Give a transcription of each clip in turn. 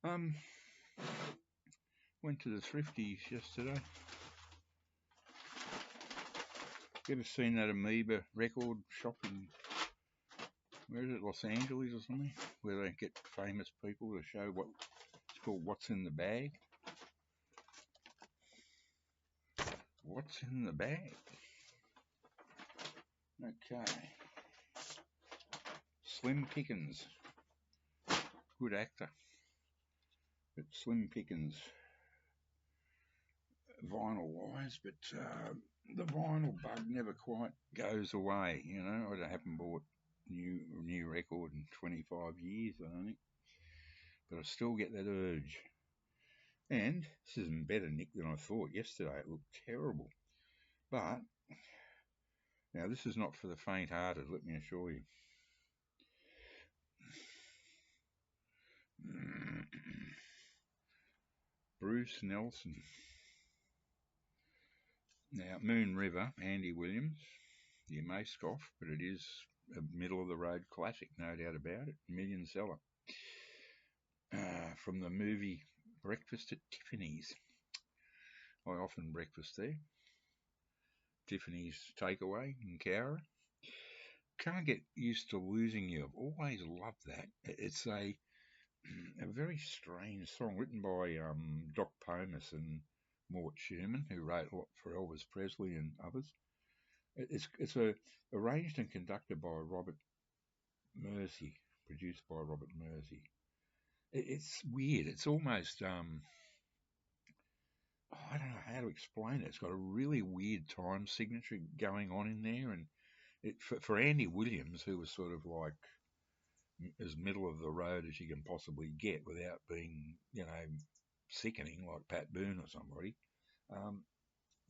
Um, Went to the Thrifties yesterday. You ever seen that Amoeba record shop in, where is it, Los Angeles or something? Where they get famous people to show what it's called, What's in the Bag? What's in the bag? Okay. Slim Pickens. Good actor. But Slim Pickens, vinyl wise, but the vinyl bug never quite goes away. You know, I haven't bought new record in 25 years, I don't think, but I still get that urge. And this isn't better, Nick, than I thought yesterday. It looked terrible, but now this is not for the faint-hearted. Let me assure you. Bruce Nelson. Now, Moon River, Andy Williams. You may scoff, but it is a middle of the road classic, no doubt about it. Million seller. From the movie Breakfast at Tiffany's. I often breakfast there. Tiffany's takeaway in Cowra. Can't get used to losing you. I've always loved that. It's a very strange song written by Doc Pomus and Mort Sherman, who wrote a lot for Elvis Presley and others. It's arranged and conducted by Robert Mersey, produced by Robert Mersey. It's weird. It's almost I don't know how to explain it. It's got a really weird time signature going on in there, and for Andy Williams, who was sort of like as middle of the road as you can possibly get without being, sickening like Pat Boone or somebody.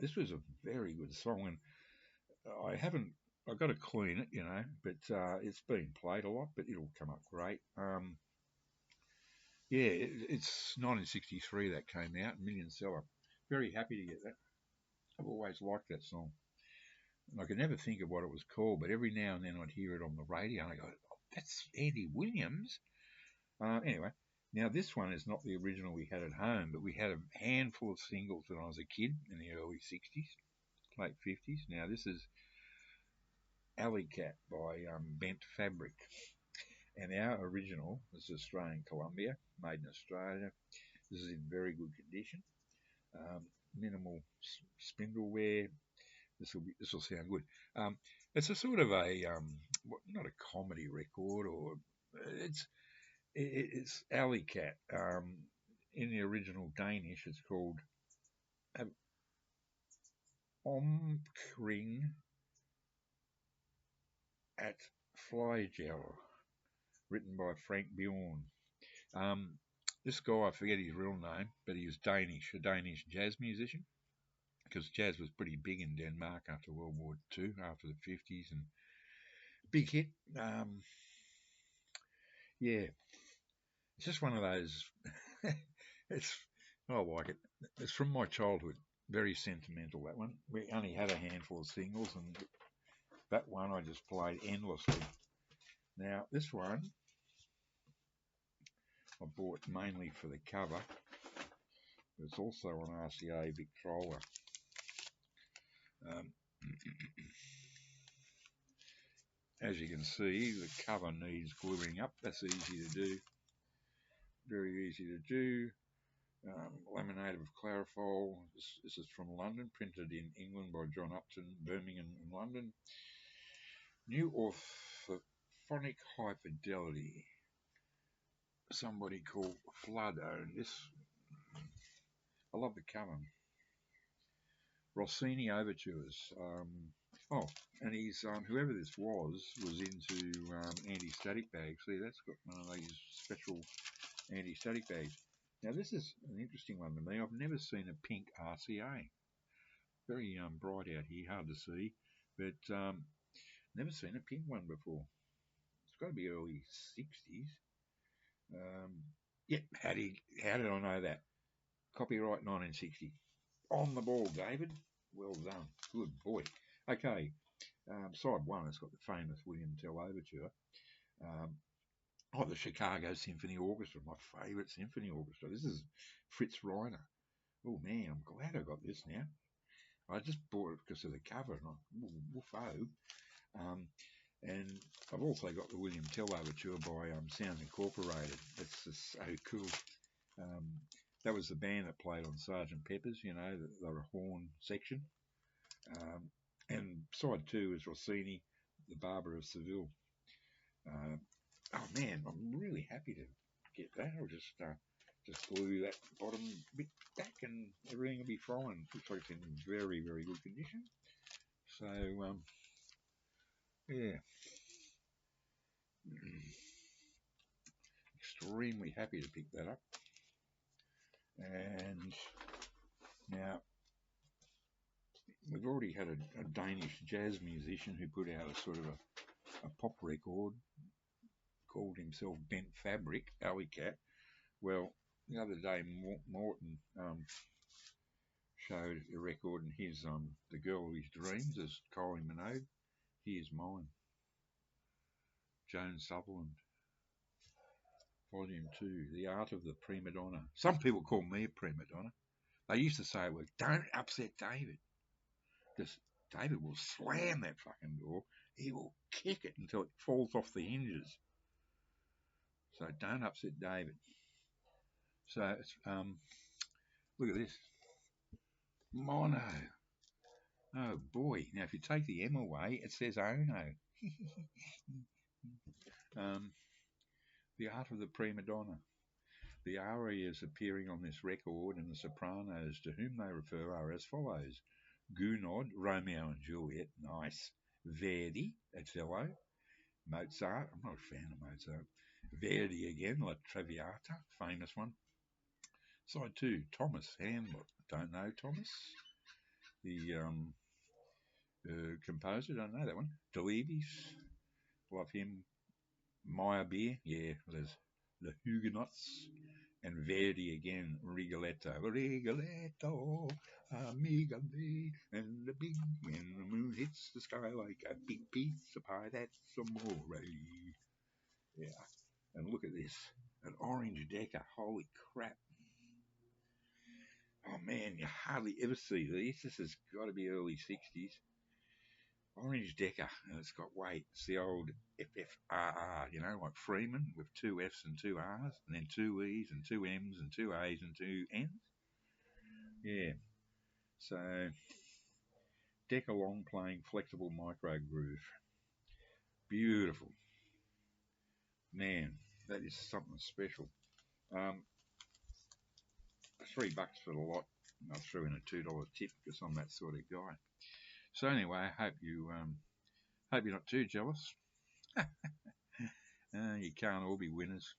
This was a very good song, and I've got to clean it, but it's been played a lot, but it'll come up great. Yeah, it's 1963 that came out, Million Seller. Very happy to get that. I've always liked that song. And I could never think of what it was called, but every now and then I'd hear it on the radio and I go, oh, that's Andy Williams. Anyway, now this one is not the original we had at home, but we had a handful of singles when I was a kid in the early 60s, late 50s. Now this is Alley Cat by Bent Fabric. And our original is Australian Columbia, made in Australia. This is in very good condition. Minimal spindle wear. This will sound good. It's a sort of a not a comedy record, or it's Alley Cat. In the original Danish, it's called Omkring at Flygel, written by Frank Bjorn. This guy, I forget his real name, but he was Danish, a Danish jazz musician, because jazz was pretty big in Denmark after World War II, after the 50s, and big hit. Yeah, it's just one of those. it's I like it. It's from my childhood. Very sentimental, that one. We only had a handful of singles, and that one I just played endlessly. Now, this one I bought mainly for the cover. It's also on RCA Victrola. As you can see, the cover needs gluing up. That's easy to do. Very easy to do. Laminated with Clarifol. This is from London, printed in England by John Upton, Birmingham in London. New Orthophonic High Fidelity. Somebody called Flood owned this. I love the cover. Rossini Overtures. And he's whoever this was into anti-static bags. See, that's got one of these special anti-static bags. Now, this is an interesting one to me. I've never seen a pink RCA. Very bright out here, hard to see, but never seen a pink one before. It's got to be early 60s. Yeah, how did I know that? Copyright 1960. On the ball, David. Well done. Good boy. Okay, side one has got the famous William Tell Overture. Oh, the Chicago Symphony Orchestra, my favourite symphony orchestra. This is Fritz Reiner. Oh man, I'm glad I got this now. I just bought it because of the cover, and woofo. Um, and I've also got the William Tell Overture by Sound Incorporated. That's just so cool. Um, that was the band that played on Sergeant Pepper's, they were a horn section. Um, and side two is Rossini, The Barber of Seville. Uh, oh man, I'm really happy to get that. I'll just glue that bottom bit back and everything will be fine. Looks like it's in very, very good condition. So, yeah, extremely happy to pick that up. And now, we've already had a Danish jazz musician who put out a sort of a pop record, called himself Bent Fabric, Alley Well, the other day, Morton showed a record, and his The Girl of His Dreams is Kylie Minogue. Here's Mine, Joan Sutherland, Volume 2, The Art of the Prima Donna. Some people call me a prima donna. They used to say, well, don't upset David, because David will slam that fucking door. He will kick it until it falls off the hinges. So don't upset David. So it's, look at this. Mono. Oh boy. Now if you take the M away, it says Ono. The Art of the Prima Donna. The arias appearing on this record and the sopranos to whom they refer are as follows. Gounod, Romeo and Juliet, nice. Verdi, Othello. Mozart, I'm not a fan of Mozart. Verdi again, La Traviata, famous one. Side 2, Thomas Handel, don't know Thomas. The composer, don't know that one. Delibes, love him. Meyerbeer, yeah, there's the Huguenots. And Verdi again, Rigoletto, amiga me, and the big when the moon hits the sky like a big piece of pie, that's amore. Yeah, and look at this, an orange Decca, holy crap. Oh man, you hardly ever see these. This has got to be early 60s. Orange Decca, and it's got weight. It's the old FFRR, like Freeman with two F's and two R's, and then two E's and two M's and two A's and two N's. Yeah. So, Decca long playing flexible micro groove. Beautiful. Man, that is something special. $3 for the lot. I threw in a $2 tip because I'm that sort of guy. So anyway, I hope you're not too jealous. You can't all be winners.